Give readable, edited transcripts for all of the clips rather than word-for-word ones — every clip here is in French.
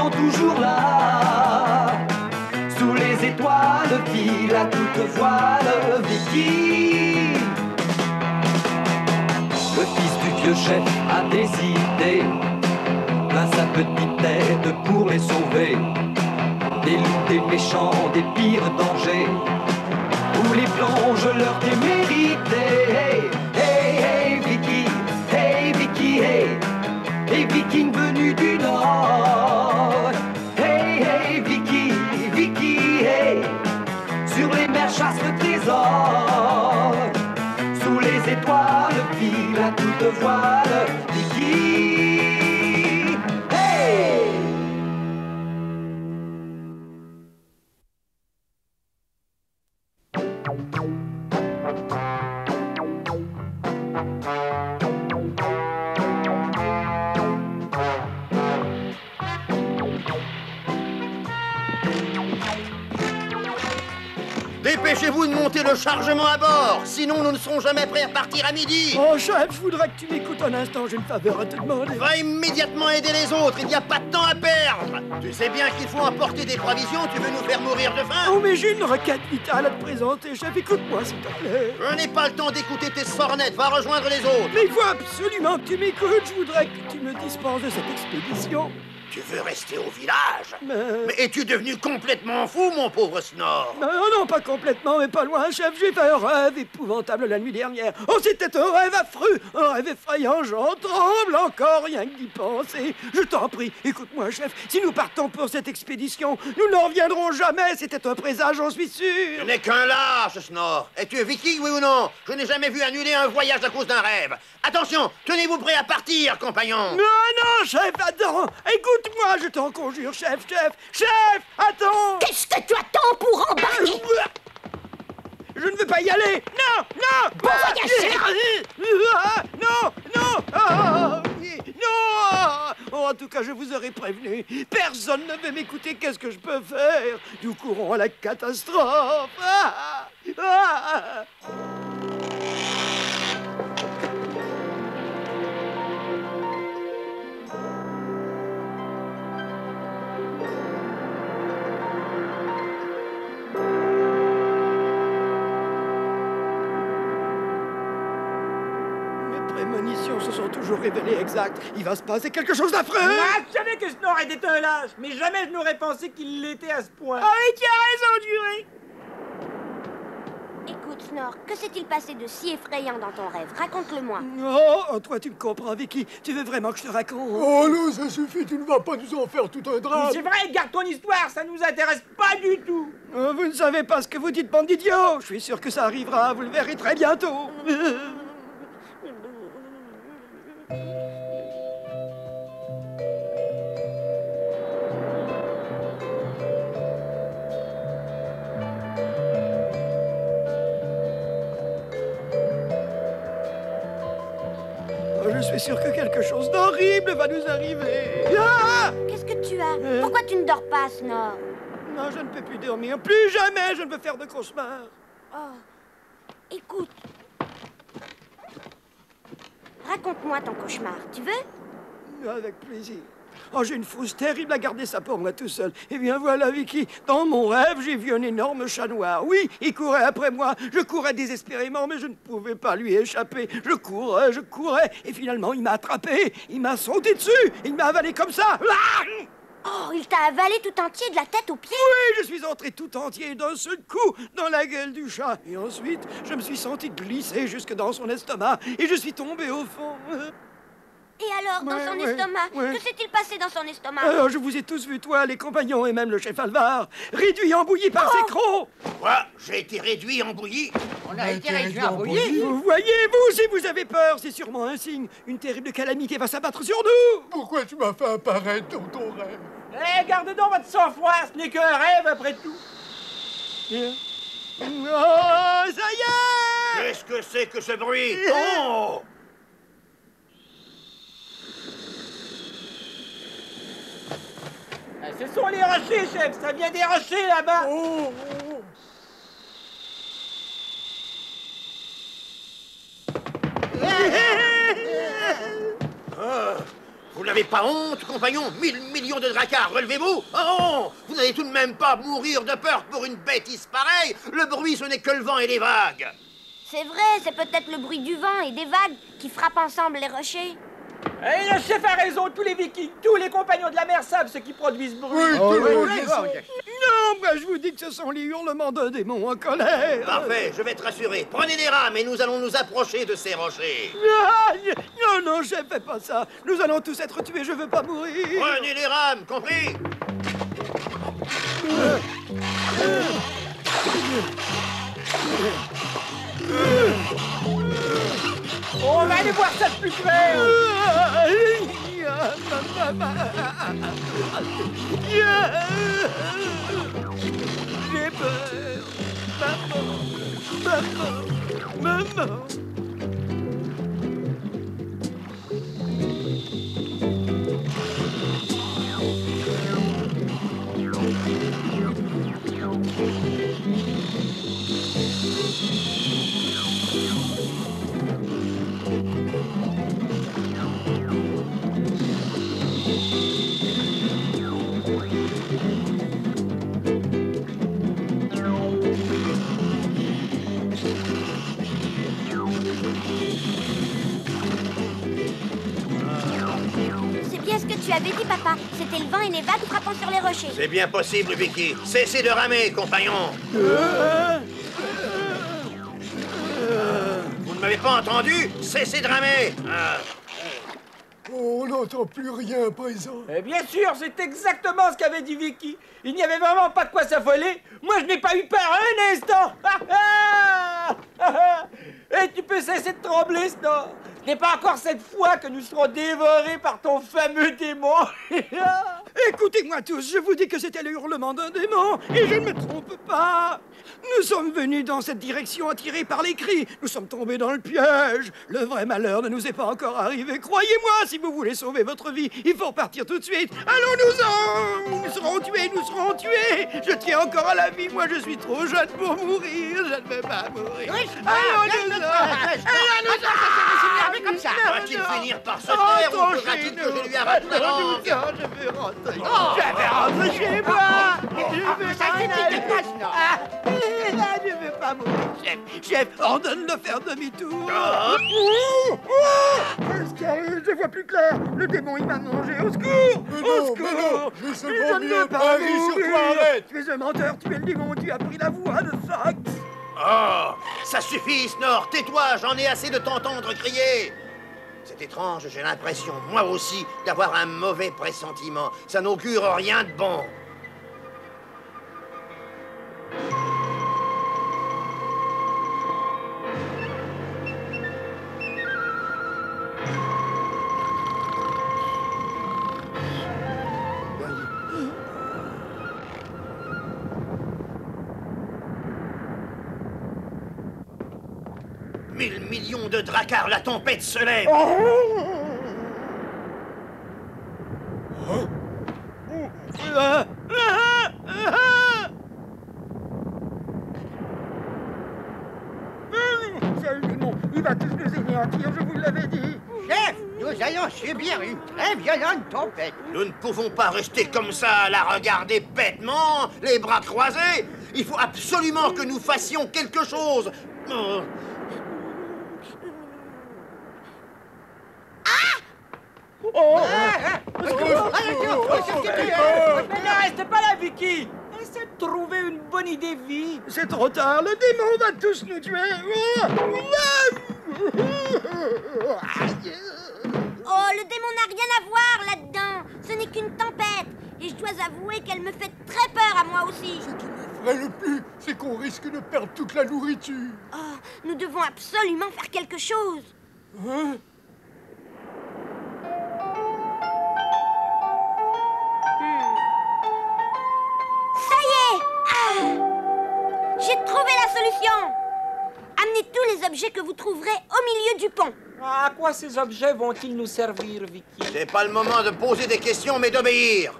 sont toujours là. Sous les étoiles file à toute voile Vicky. Le fils du vieux chef a décidé à sa petite tête pour les sauver. Des loups, des méchants, des pires dangers, où les plonges leur témérité. Hey, hey, hey, Vicky, hey, Vicky, hey, les Vikings venus du Nord. Hey, hey, Vicky, Vicky, hey, sur les mers chasse le trésor. Sous les étoiles file à toute voile Vicky. Hey! Dépêchez-vous de monter le chargement à bord, sinon nous ne serons jamais prêts à partir à midi. Oh chef, je voudrais que tu m'écoutes un instant, j'ai une faveur à te demander. Va immédiatement aider les autres, il n'y a pas de temps à perdre. Tu sais bien qu'il faut emporter des provisions, tu veux nous faire mourir de faim? Oh mais j'ai une requête vitale à te présenter, chef, écoute-moi s'il te plaît. Je n'ai pas le temps d'écouter tes sornettes, va rejoindre les autres. Mais il faut absolument que tu m'écoutes, je voudrais que tu me dispenses de cette expédition. Tu veux rester au village? Mais es-tu devenu complètement fou, mon pauvre Snore? non, non, pas complètement, mais pas loin, chef. J'ai fait un rêve épouvantable la nuit dernière. Oh, c'était un rêve affreux, un rêve effrayant. J'en tremble encore, rien que d'y penser. Je t'en prie, écoute-moi, chef. Si nous partons pour cette expédition, nous n'en reviendrons jamais. C'était un présage, j'en suis sûr. Ce n'est qu'un lâche, Snore. Es-tu viking, oui ou non? Je n'ai jamais vu annuler un voyage à cause d'un rêve. Attention, tenez-vous prêts à partir, compagnon. Non, non, chef, attends. Écoute-moi, je t'en conjure, chef, attends. Qu'est-ce que tu attends pour embarquer? Je ne veux pas y aller. Non, non. Bon voyage, chef. Non, non. Ah, non. Oh, en tout cas, je vous aurais prévenu. Personne ne veut m'écouter. Qu'est-ce que je peux faire? Nous courons à la catastrophe. Ah, ah. Mes prémonitions se sont toujours révélées exactes. Il va se passer quelque chose d'affreux. Ah, je savais que Snore était un lâche, mais jamais je n'aurais pensé qu'il l'était à ce point. Ah oui, tu as raison, Duré. Écoute, Snore, que s'est-il passé de si effrayant dans ton rêve? Raconte-le-moi. Oh, toi, tu me comprends, Vicky. Tu veux vraiment que je te raconte? Oh non, ça suffit, tu ne vas pas nous en faire tout un drame. C'est vrai, garde ton histoire, ça nous intéresse pas du tout. Oh, vous ne savez pas ce que vous dites, bande d'idiots. Je suis sûr que ça arrivera, vous le verrez très bientôt. Je suis sûr que quelque chose d'horrible va nous arriver. Ah! Qu'est-ce que tu as? Pourquoi tu ne dors pas, Snore? Non, je ne peux plus dormir. Plus jamais je ne veux faire de cauchemars. Oh, écoute. Raconte-moi ton cauchemar, tu veux? Avec plaisir. Oh, j'ai une frousse terrible à garder ça pour moi tout seul. Eh bien voilà, Vicky, dans mon rêve, j'ai vu un énorme chat noir. Oui, il courait après moi. Je courais désespérément, mais je ne pouvais pas lui échapper. Je courais, et finalement, il m'a attrapé. Il m'a sauté dessus. Il m'a avalé comme ça. Ah! Oh, il t'a avalé tout entier de la tête aux pieds? Oui, je suis entré tout entier d'un seul coup dans la gueule du chat. Et ensuite, je me suis senti glisser jusque dans son estomac. Et je suis tombé au fond. Et alors, dans son estomac, que s'est-il passé dans son estomac? Alors, je vous ai tous vus, toi, les compagnons et même le chef Alvar, réduit en bouillie par ses crocs. Quoi? J'ai été réduit en bouillie? On a été réduit en bouillie. Vous voyez, vous, si vous avez peur, c'est sûrement un signe. Une terrible calamité va s'abattre sur nous. Pourquoi tu m'as fait apparaître dans ton rêve? Eh, gardez donc votre sang-froid, ce n'est qu'un rêve après tout. Oh, ça y est! Qu'est-ce que c'est que ce bruit? Oh! Ce sont les rochers, chef, ça vient des rochers là-bas. Oh, Ah, Vous n'avez pas honte, compagnon? 1000 millions de dracars, relevez-vous! Oh! Vous n'allez tout de même pas mourir de peur pour une bêtise pareille! Le bruit, ce n'est que le vent et les vagues! C'est vrai, c'est peut-être le bruit du vent et des vagues qui frappent ensemble les rochers. Et le chef a raison, tous les vikings, tous les compagnons de la mer savent ce qui produit ce bruit. Oui, tout le monde le Non, sait. moi je vous dis que ce sont les hurlements d'un démon en colère. Parfait, je vais te rassurer. Prenez des rames et nous allons nous approcher de ces rochers. Non, non, chef, fais pas ça. Nous allons tous être tués, je veux pas mourir. Prenez les rames, compris? On va aller voir ça de plus près. J'ai peur. Maman. C'est bien ce que tu avais dit, papa. C'était le vent et les vagues frappant sur les rochers. C'est bien possible, Vicky. Cessez de ramer, compagnon. Vous ne m'avez pas entendu? Cessez de ramer. Ah. Oh, on n'entend plus rien à présent. Et bien sûr, c'est exactement ce qu'avait dit Vicky. Il n'y avait vraiment pas de quoi s'affoler. Moi, je n'ai pas eu peur un instant. Et tu peux cesser de trembler, Snor. Ce n'est pas encore cette fois que nous serons dévorés par ton fameux démon. Écoutez-moi tous, je vous dis que c'était le hurlement d'un démon, et je ne me trompe pas. Nous sommes venus dans cette direction attirés par les cris. Nous sommes tombés dans le piège. Le vrai malheur ne nous est pas encore arrivé. Croyez-moi, si vous voulez sauver votre vie, il faut repartir tout de suite. Allons-nous-en! Nous serons tués, nous serons tués. Je tiens encore à la vie. Moi, je suis trop jeune pour mourir. Je ne veux pas mourir. Comme ça. Va-t-il finir par se taire ou faudra-t-il que je lui arrache la langue? Je veux rentrer. Je vais rentrer chez moi. Je veux je ne veux pas mourir, chef. Chef, ordonne de faire demi-tour. Qu'est-ce qu'il y a eu? Je vois plus clair. Le démon, il m'a mangé. Au secours! Mais Au non, secours! je sais Mais pas je ne mieux. veux pas Paris sur mourir. toi, arrête. Tu es un menteur, tu es le démon, tu as pris la voix de Fox. Oh, ça suffit, Snor. Tais-toi, j'en ai assez de t'entendre crier. C'est étrange, j'ai l'impression, moi aussi, d'avoir un mauvais pressentiment. Ça n'augure rien de bon. Mille millions de dracars, la tempête se lève. C'est le démon, il va tous nous anéantir, je vous l'avais dit. Chef, nous allons subir une très violente tempête. Nous ne pouvons pas rester comme ça à la regarder bêtement, les bras croisés. Il faut absolument que nous fassions quelque chose. Oh. Mais ne reste pas là, Vicky. Essaie de trouver une bonne idée vive. C'est trop tard, le démon va tous nous tuer. Oh, le démon n'a rien à voir là-dedans. Ce n'est qu'une tempête. Et je dois avouer qu'elle me fait très peur à moi aussi. Ce qui m'effraie le plus, c'est qu'on risque de perdre toute la nourriture. Oh, nous devons absolument faire quelque chose. Hein? Ça y est! J'ai trouvé la solution. Amenez tous les objets que vous trouverez au milieu du pont. À quoi ces objets vont-ils nous servir, Vicky? C'est pas le moment de poser des questions, mais d'obéir.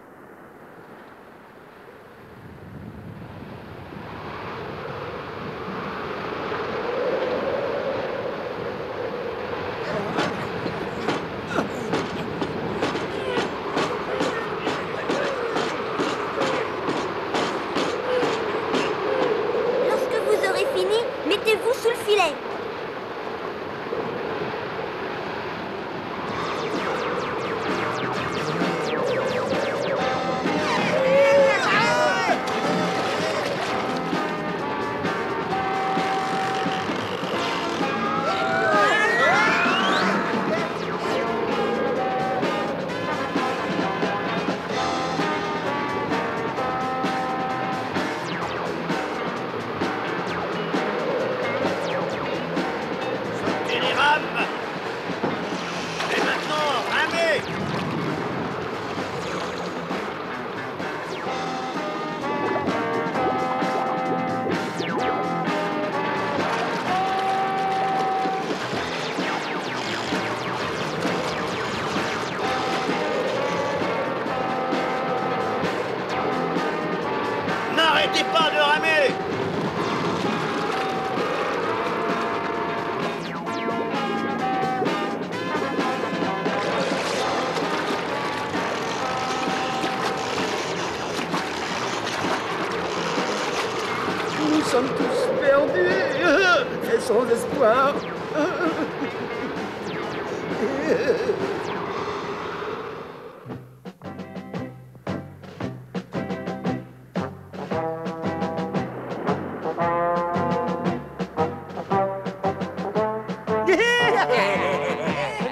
sans espoir.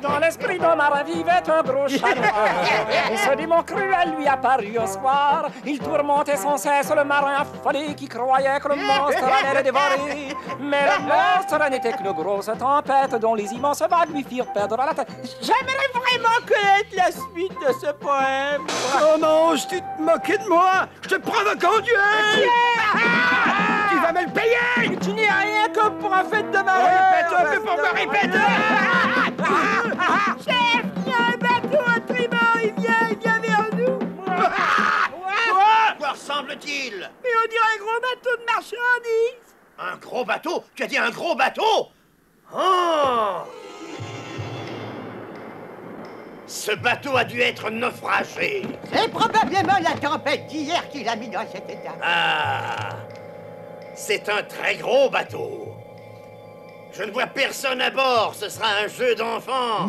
Dans l'esprit d'un marin vivait un gros chat noir. Et ce démon cruel lui apparut un soir. Il tourmentait sans cesse le marin affolé qui croyait que le monstre allait le dévorer. Mais le monstre n'était qu'une grosse tempête dont les immenses vagues lui firent perdre la tête. J'aimerais vraiment connaître la suite de ce poème. Oh non, tu te moquais de moi. Je te provoque en duel. Tu vas me le payer. Tu n'es rien comme pour un fait de marin. Répète un peu pour me répéter. Chef, il y a un bateau à tribord, il vient vers nous. À quoi ressemble-t-il? Mais on dirait un gros bateau de marchandises. Un gros bateau? Tu as dit un gros bateau? Oh! Ce bateau a dû être naufragé. C'est probablement la tempête d'hier qui l'a mis dans cet état. Ah! C'est un très gros bateau. Je ne vois personne à bord, ce sera un jeu d'enfant.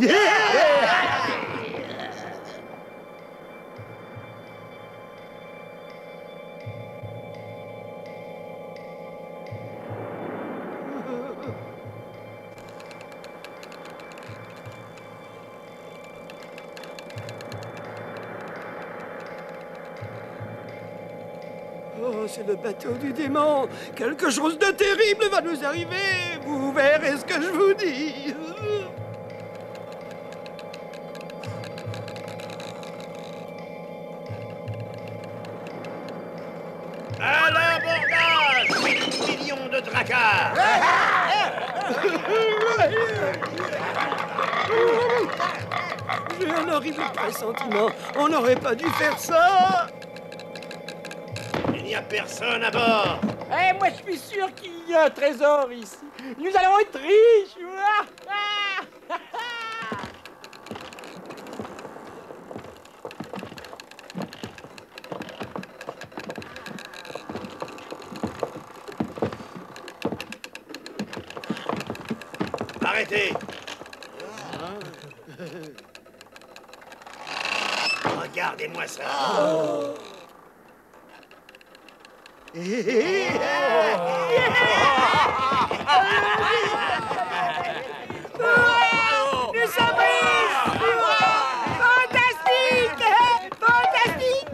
Oh, c'est le bateau du démon. Quelque chose de terrible va nous arriver. Vous verrez ce que je vous dis. À l'abordage, millions de dracars. J'ai un horrible pressentiment. On n'aurait pas dû faire ça. Il n'y a personne à bord. Eh, moi, je suis sûr qu'il y a un trésor ici. Nous allons être riches. Arrêtez. Regardez-moi ça. Nous sommes riches. Fantastique. Fantastique.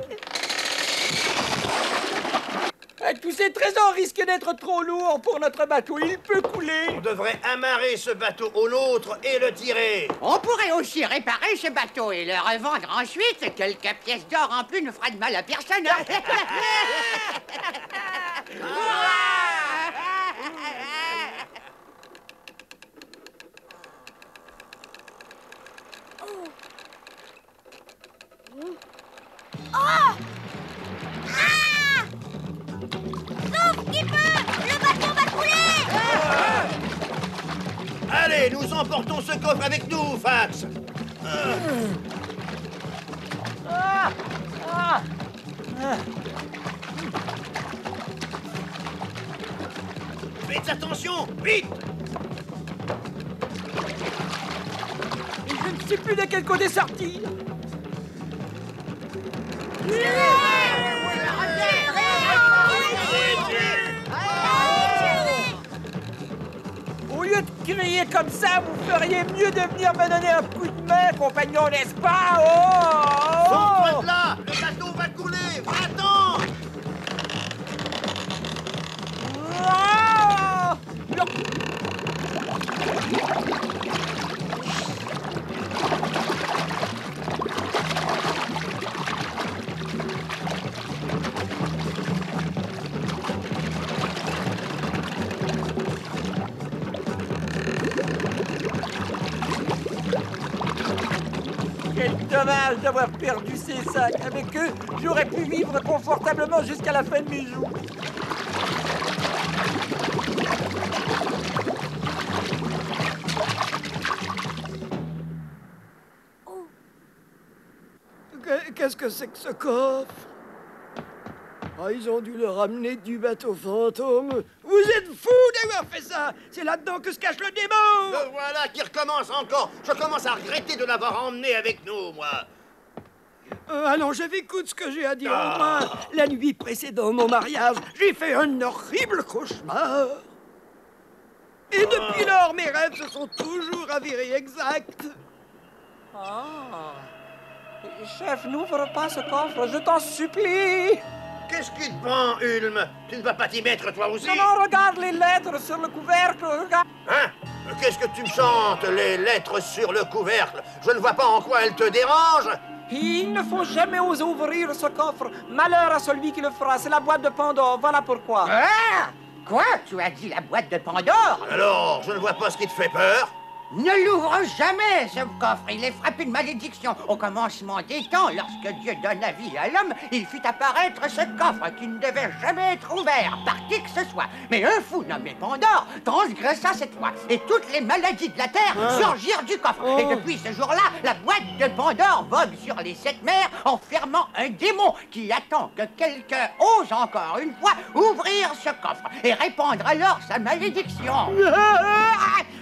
Tous ces trésors risquent d'être trop lourds pour notre bateau. Il peut couler. On devrait amarrer ce bateau au nôtre et le tirer. On pourrait aussi réparer ce bateau et le revendre ensuite. Quelques pièces d'or en plus ne fera de mal à personne. Sauf qui peut. Le bateau va couler. Allez, nous emportons ce coffre avec nous, Fax. Faites attention, vite. Et je ne sais plus de quel côté sortir. Au lieu de crier comme ça, vous feriez mieux de venir me donner un coup de main, compagnon, n'est-ce pas? Sors-toi de là. Le bateau va couler. Va-t'en. Quel dommage d'avoir perdu ces sacs. Avec eux, j'aurais pu vivre confortablement jusqu'à la fin de mes jours. Qu'est-ce que c'est que ce coffre? Ah, ils ont dû le ramener du bateau fantôme. Oui, Vous êtes fous d'avoir fait ça. C'est là-dedans que se cache le démon. Le voilà qui recommence encore. Je commence à regretter de l'avoir emmené avec nous, moi. Allons, écoute ce que j'ai à dire. Moi, la nuit précédant mon mariage, j'ai fait un horrible cauchemar. Et depuis lors, mes rêves se sont toujours avérés exacts. Ah. Chef, n'ouvre pas ce coffre, je t'en supplie. Qu'est-ce qui te prend, Ulm? Tu ne vas pas t'y mettre, toi aussi? Non, non, regarde les lettres sur le couvercle, regarde. Hein? Qu'est-ce que tu me chantes, les lettres sur le couvercle? Je ne vois pas en quoi elles te dérangent. Il ne faut jamais oser ouvrir ce coffre. Malheur à celui qui le fera, c'est la boîte de Pandore, voilà pourquoi. Ah! Quoi? Tu as dit la boîte de Pandore? Alors, je ne vois pas ce qui te fait peur. Ne l'ouvre jamais, ce coffre. Il est frappé de malédiction. Au commencement des temps, lorsque Dieu donne la vie à l'homme, il fit apparaître ce coffre qui ne devait jamais être ouvert par qui que ce soit. Mais un fou nommé Pandore transgressa cette loi et toutes les maladies de la terre surgirent du coffre. Et depuis ce jour-là, la boîte de Pandore vogue sur les 7 mers, enfermant un démon qui attend que quelqu'un ose encore une fois ouvrir ce coffre et répandre alors sa malédiction.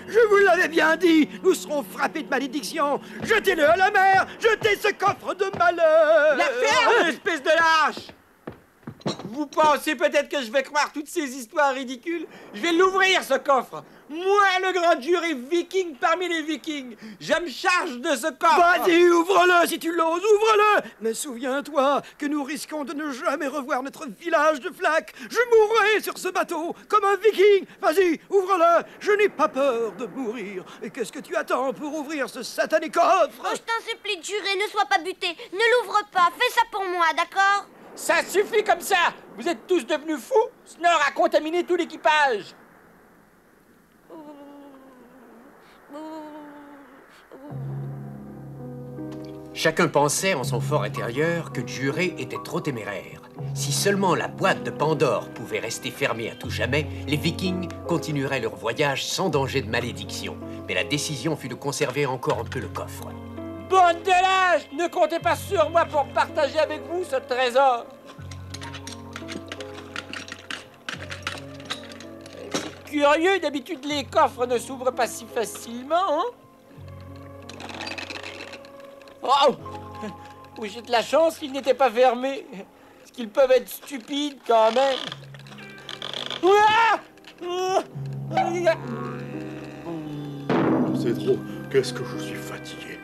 Je vous l'avais bien dit, nous serons frappés de malédiction. Jetez-le à la mer, jetez ce coffre de malheur. La ferme, espèce de lâche! Vous pensez peut-être que je vais croire toutes ces histoires ridicules? Je vais l'ouvrir, ce coffre. Moi, le grand juré viking parmi les vikings, je me charge de ce coffre. Vas-y, ouvre-le si tu l'oses, ouvre-le. Mais souviens-toi que nous risquons de ne jamais revoir notre village de Flac. Je mourrai sur ce bateau comme un viking. Vas-y, ouvre-le. Je n'ai pas peur de mourir. Et qu'est-ce que tu attends pour ouvrir ce satané coffre? Oh, je t'en supplie, juré, ne sois pas buté. Ne l'ouvre pas, fais ça pour moi, d'accord? Ça suffit comme ça. Vous êtes tous devenus fous. Snore a contaminé tout l'équipage. Chacun pensait en son fort intérieur que Juré était trop téméraire. Si seulement la boîte de Pandore pouvait rester fermée à tout jamais, les Vikings continueraient leur voyage sans danger de malédiction. Mais la décision fut de conserver encore un peu le coffre. Bande de lâches! Ne comptez pas sur moi pour partager avec vous ce trésor. C'est curieux, d'habitude les coffres ne s'ouvrent pas si facilement, hein? Oh! Oui, j'ai de la chance qu'ils n'étaient pas fermés. Parce qu'ils peuvent être stupides quand même. C'est trop. Qu'est-ce que je suis fatigué.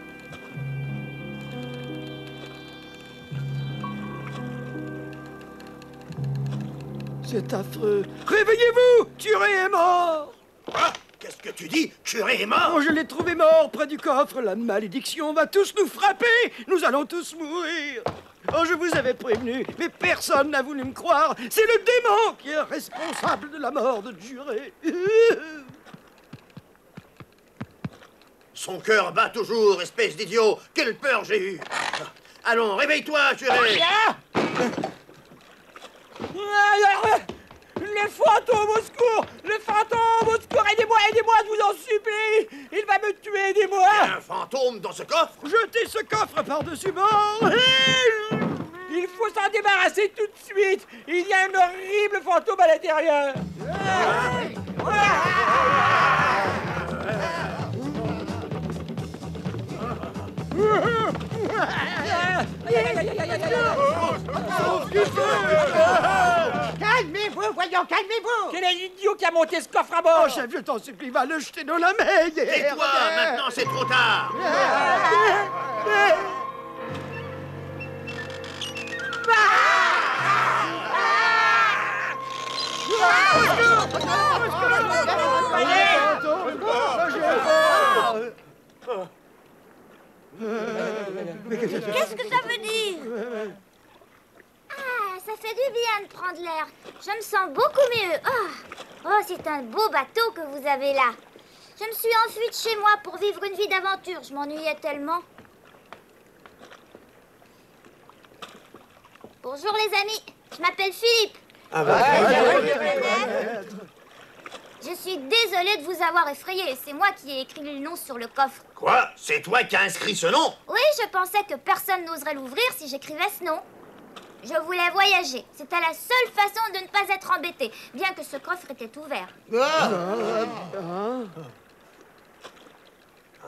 C'est affreux. Réveillez-vous! Juré est mort! Quoi? Qu'est-ce que tu dis? Curé est mort? Oh, je l'ai trouvé mort près du coffre. La malédiction va tous nous frapper. Nous allons tous mourir. Oh, je vous avais prévenu, mais personne n'a voulu me croire. C'est le démon qui est responsable de la mort de Juré. Son cœur bat toujours, espèce d'idiot. Quelle peur j'ai eue. Allons, réveille-toi, Juré. Le fantôme au secours! Le fantôme au secours! Aidez-moi, aidez-moi, je vous en supplie! Il va me tuer, aidez-moi! Il y a un fantôme dans ce coffre? Jetez ce coffre par-dessus bord. Il faut s'en débarrasser tout de suite! Il y a un horrible fantôme à l'intérieur! Calmez-vous, voyons, calmez-vous! Quel est l'idiot qui a monté ce coffre à bord? Oh, chef, je t'en supplie, va le jeter dans la mer. Tais-toi, maintenant c'est trop tard. Qu'est-ce que ça veut dire? Ah, ça fait du bien de prendre l'air. Je me sens beaucoup mieux. Oh, c'est un beau bateau que vous avez là. Je me suis enfuie de chez moi pour vivre une vie d'aventure. Je m'ennuyais tellement. Bonjour les amis, je m'appelle Philippe. Je suis désolée de vous avoir effrayé. C'est moi qui ai écrit le nom sur le coffre. Quoi? C'est toi qui as inscrit ce nom? Oui, je pensais que personne n'oserait l'ouvrir si j'écrivais ce nom. Je voulais voyager. C'était la seule façon de ne pas être embêté, bien que ce coffre était ouvert.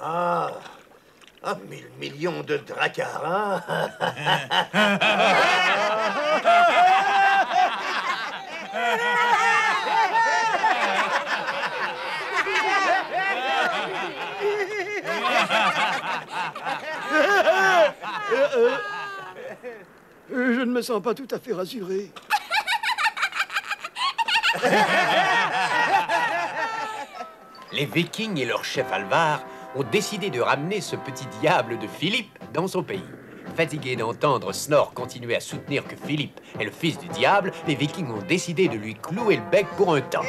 Ah, 1000 millions de dracars, hein? Je ne me sens pas tout à fait rassuré. Les Vikings et leur chef Alvar ont décidé de ramener ce petit diable de Philippe dans son pays. Fatigués d'entendre Snorre continuer à soutenir que Philippe est le fils du diable, les Vikings ont décidé de lui clouer le bec pour un temps.